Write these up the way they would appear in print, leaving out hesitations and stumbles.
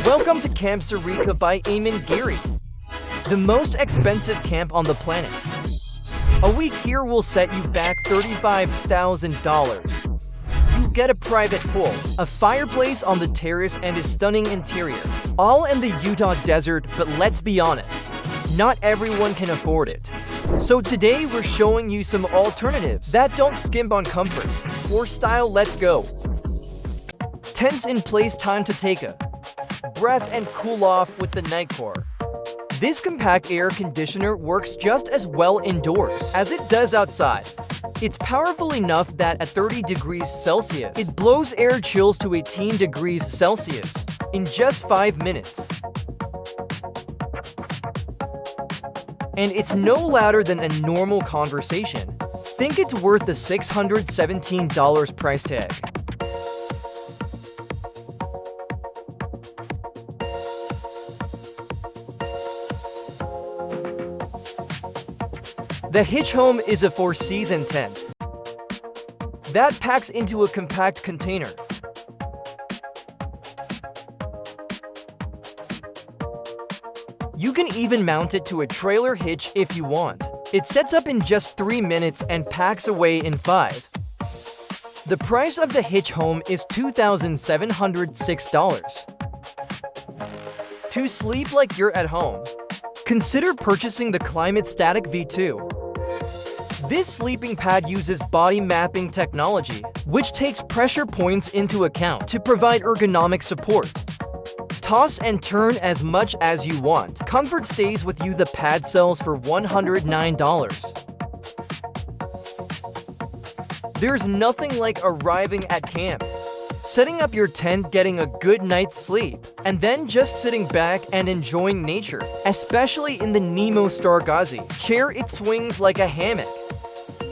Welcome to Camp Sarika by Eamon Geary, the most expensive camp on the planet. A week here will set you back $35,000. You get a private pool, a fireplace on the terrace, and a stunning interior. All in the Utah desert, but let's be honest, not everyone can afford it. So today we're showing you some alternatives that don't skimp on comfort or style. Let's go. Tents in place, time to take a breath and cool off with the Nightcore. This compact air conditioner works just as well indoors as it does outside. It's powerful enough that at 30 degrees Celsius, it blows air chills to 18 degrees Celsius in just 5 minutes. And it's no louder than a normal conversation. Think it's worth the $617 price tag. The Hitch Home is a 4-season tent that packs into a compact container. You can even mount it to a trailer hitch if you want. It sets up in just 3 minutes and packs away in 5. The price of the Hitch Home is $2,706. To sleep like you're at home, consider purchasing the Climate Static V2. This sleeping pad uses body mapping technology, which takes pressure points into account to provide ergonomic support. Toss and turn as much as you want. Comfort stays with you. The pad sells for $109. There's nothing like arriving at camp, setting up your tent, getting a good night's sleep, and then just sitting back and enjoying nature. Especially in the Nemo Stargazy chair, it swings like a hammock.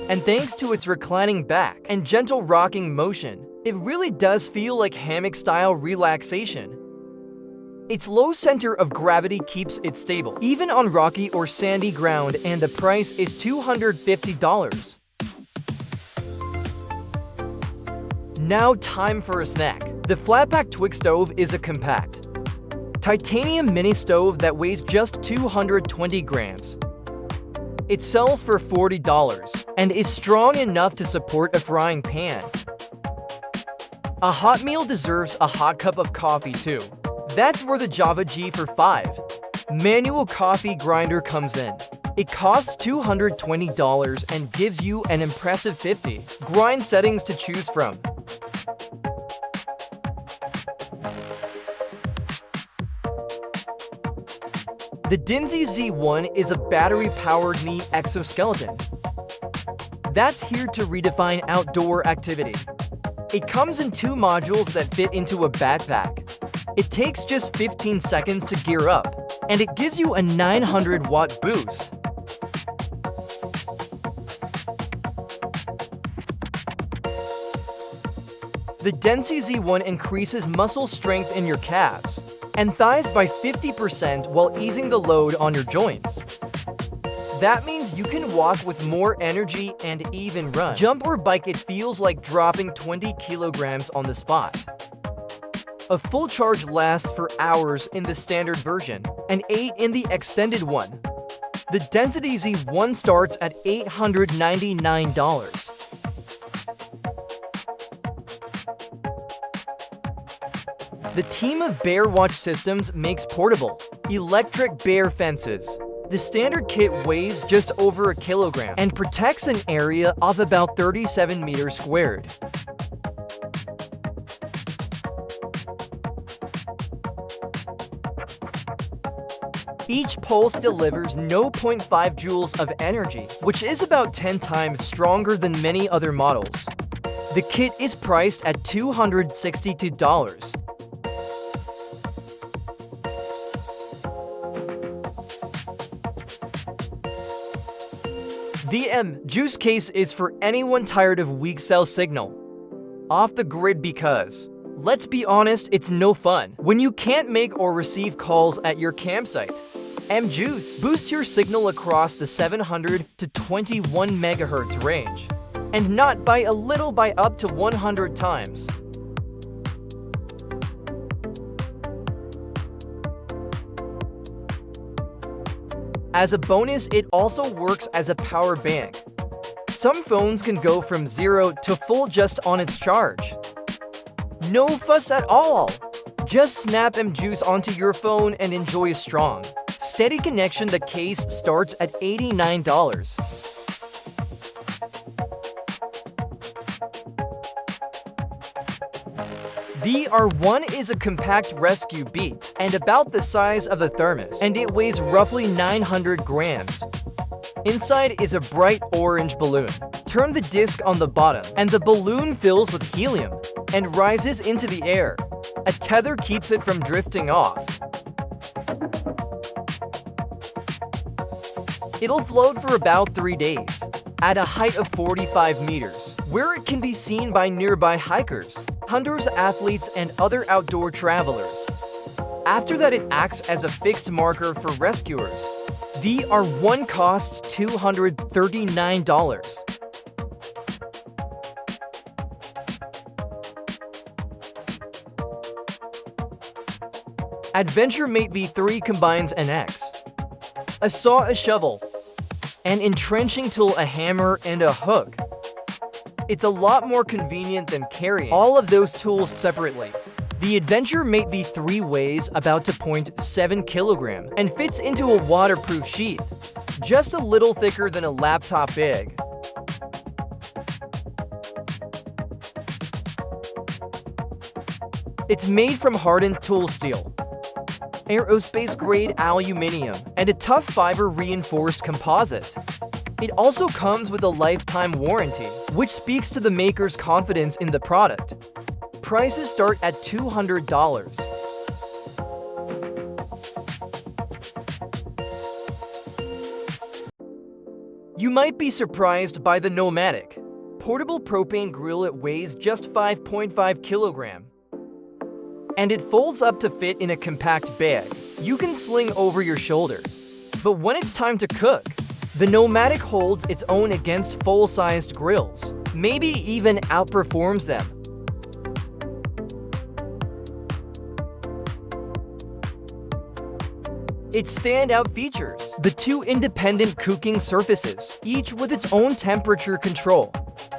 And thanks to its reclining back and gentle rocking motion, it really does feel like hammock-style relaxation. Its low center of gravity keeps it stable, even on rocky or sandy ground, and the price is $250. Now time for a snack. The Flatpack Twig Stove is a compact titanium mini stove that weighs just 220 grams. It sells for $40 and is strong enough to support a frying pan. A hot meal deserves a hot cup of coffee too. That's where the Java G4 manual coffee grinder comes in. It costs $220 and gives you an impressive 50 grind settings to choose from. The Dinzy Z1 is a battery-powered knee exoskeleton that's here to redefine outdoor activity. It comes in 2 modules that fit into a backpack. It takes just 15 seconds to gear up, and it gives you a 900-watt boost. The Dinzy Z1 increases muscle strength in your calves and thighs by 50% while easing the load on your joints. That means you can walk with more energy and even run, jump, or bike. It feels like dropping 20 kilograms on the spot. A full charge lasts for hours in the standard version and 8 in the extended one. The Density Z1 starts at $899. The team of Bear Watch Systems makes portable, electric bear fences. The standard kit weighs just over a kilogram and protects an area of about 37 meters squared. Each pulse delivers 0.5 joules of energy, which is about 10 times stronger than many other models. The kit is priced at $262. The Juice case is for anyone tired of weak cell signal off the grid, because, let's be honest, it's no fun when you can't make or receive calls at your campsite. Juice boosts your signal across the 700 to 21 MHz range, and not by a little, by up to 100 times. As a bonus, it also works as a power bank. Some phones can go from 0 to full just on its charge. No fuss at all! Just snap M-Juice onto your phone and enjoy a strong, steady connection. The case starts at $89. The R1 is a compact rescue beat and about the size of the thermos, and it weighs roughly 900 grams. Inside is a bright orange balloon. Turn the disc on the bottom, and the balloon fills with helium and rises into the air. A tether keeps it from drifting off. It'll float for about 3 days, at a height of 45 meters, where it can be seen by nearby hikers, hunters, athletes, and other outdoor travelers. After that, it acts as a fixed marker for rescuers. The R1 costs $239. Adventure Mate V3 combines an axe, a saw, a shovel, an entrenching tool, a hammer, and a hook. It's a lot more convenient than carrying all of those tools separately. The Adventure Mate V3 weighs about 2.7 kilograms and fits into a waterproof sheath, just a little thicker than a laptop bag. It's made from hardened tool steel, aerospace-grade aluminum, and a tough fiber-reinforced composite. It also comes with a lifetime warranty, which speaks to the maker's confidence in the product. Prices start at $200. You might be surprised by the Nomadic portable propane grill. It weighs just 5.5 kilograms. And it folds up to fit in a compact bag you can sling over your shoulder. But when it's time to cook, the Nomadic holds its own against full-sized grills, maybe even outperforms them. Its standout features: the 2 independent cooking surfaces, each with its own temperature control.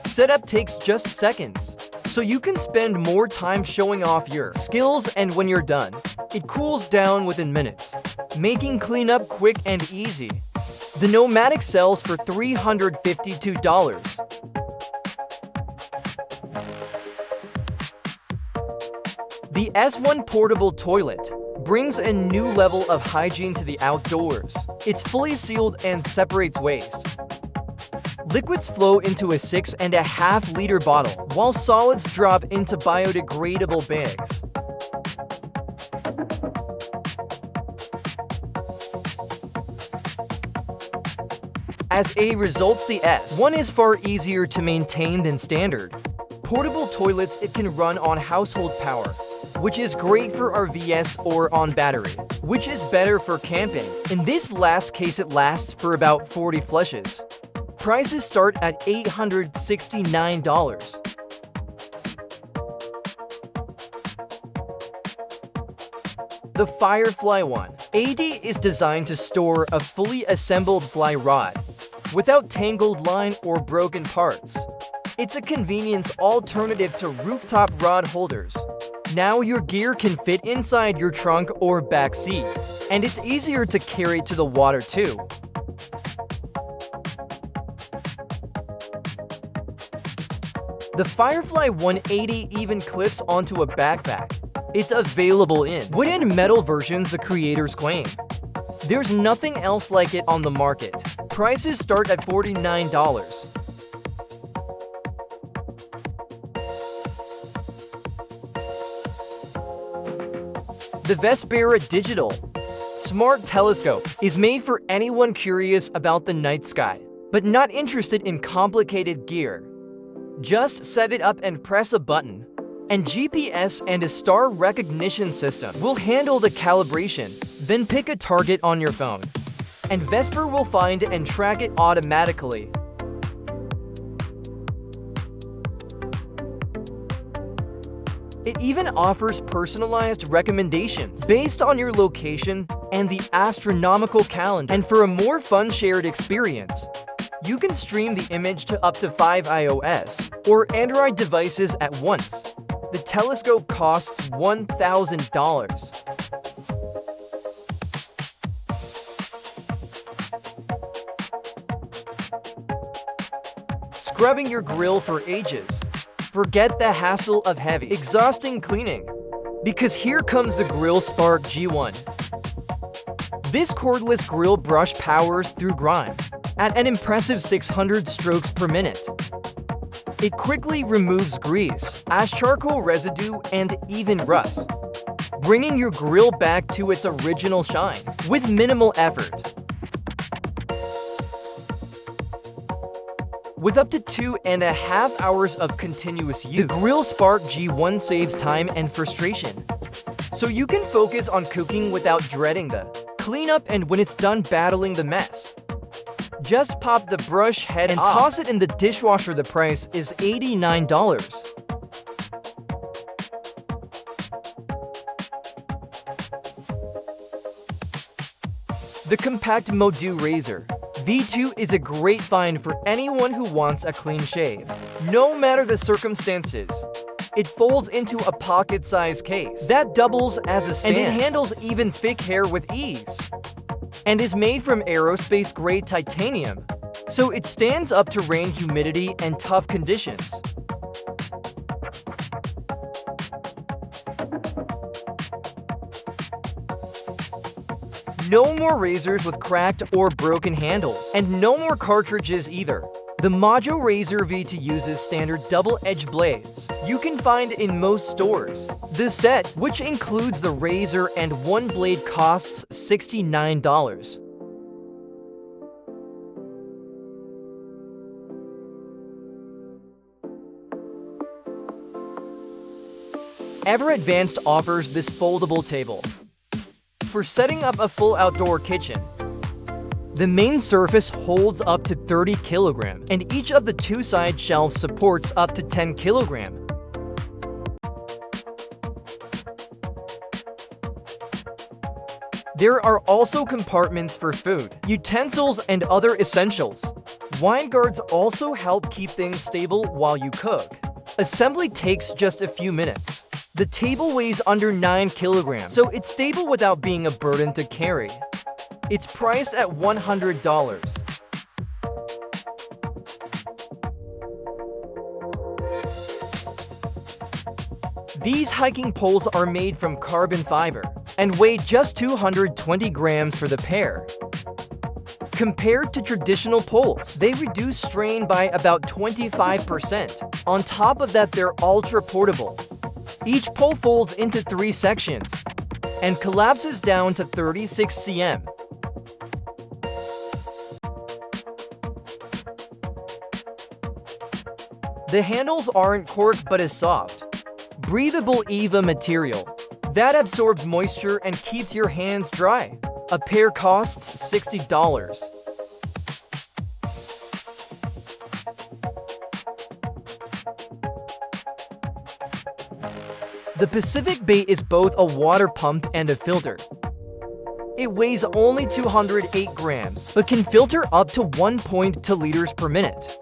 Setup takes just seconds, so you can spend more time showing off your skills, and when you're done, it cools down within minutes, making cleanup quick and easy. The Nomadic sells for $352. The S1 portable toilet brings a new level of hygiene to the outdoors. It's fully sealed and separates waste. Liquids flow into a 6.5-liter bottle, while solids drop into biodegradable bags. As a result, the S1 is far easier to maintain than standard portable toilets. It can run on household power, which is great for RVs, or on battery, which is better for camping. In this last case, it lasts for about 40 flushes. Prices start at $869. The Firefly 180 is designed to store a fully assembled fly rod without tangled line or broken parts. It's a convenience alternative to rooftop rod holders. Now your gear can fit inside your trunk or back seat, and it's easier to carry to the water too. The Firefly 180 even clips onto a backpack. It's available in wood and metal versions, the creators claim. There's nothing else like it on the market. Prices start at $49. The Vespera Digital Smart Telescope is made for anyone curious about the night sky, but not interested in complicated gear. Just set it up and press a button, and GPS and a star recognition system will handle the calibration. Then pick a target on your phone, and Vesper will find and track it automatically. It even offers personalized recommendations based on your location and the astronomical calendar. And for a more fun shared experience, you can stream the image to up to 5 iOS or Android devices at once. The telescope costs $1,000. Scrubbing your grill for ages. Forget the hassle of heavy, exhausting cleaning, because here comes the Grill Spark G1. This cordless grill brush powers through grime at an impressive 600 strokes per minute. It quickly removes grease, ash charcoal residue, and even rust, bringing your grill back to its original shine with minimal effort. With up to 2.5 hours of continuous use, the Grill Spark G1 saves time and frustration, so you can focus on cooking without dreading the cleanup and when it's done battling the mess. Just pop the brush head and toss it in the dishwasher. The price is $89. The Compact Modu Razor V2 is a great find for anyone who wants a clean shave, no matter the circumstances. It folds into a pocket-sized case that doubles as a stand, and it handles even thick hair with ease, and is made from aerospace-grade titanium, so it stands up to rain, humidity, and tough conditions. No more razors with cracked or broken handles, and no more cartridges either. The Mojo Razor V2 uses standard double-edged blades you can find in most stores. The set, which includes the razor and one blade, costs $69. Ever Advanced offers this foldable table for setting up a full outdoor kitchen. The main surface holds up to 30 kilograms, and each of the two side shelves supports up to 10 kilograms. There are also compartments for food, utensils, and other essentials. Wine guards also help keep things stable while you cook. Assembly takes just a few minutes. The table weighs under 9 kilograms, so it's stable without being a burden to carry. It's priced at $100. These hiking poles are made from carbon fiber and weigh just 220 grams for the pair. Compared to traditional poles, they reduce strain by about 25%. On top of that, they're ultra portable. Each pole folds into 3 sections and collapses down to 36 cm. The handles aren't cork but a soft, breathable EVA material that absorbs moisture and keeps your hands dry. A pair costs $60. The Pacific Bay is both a water pump and a filter. It weighs only 208 grams, but can filter up to 1.2 liters per minute.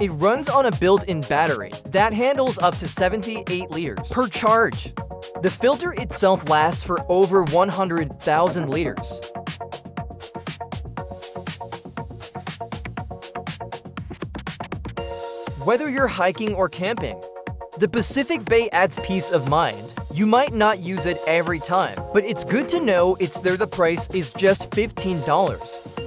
It runs on a built-in battery that handles up to 78 liters per charge. The filter itself lasts for over 100,000 liters. Whether you're hiking or camping, the Pacific Bay adds peace of mind. You might not use it every time, but it's good to know it's there. The price is just $15.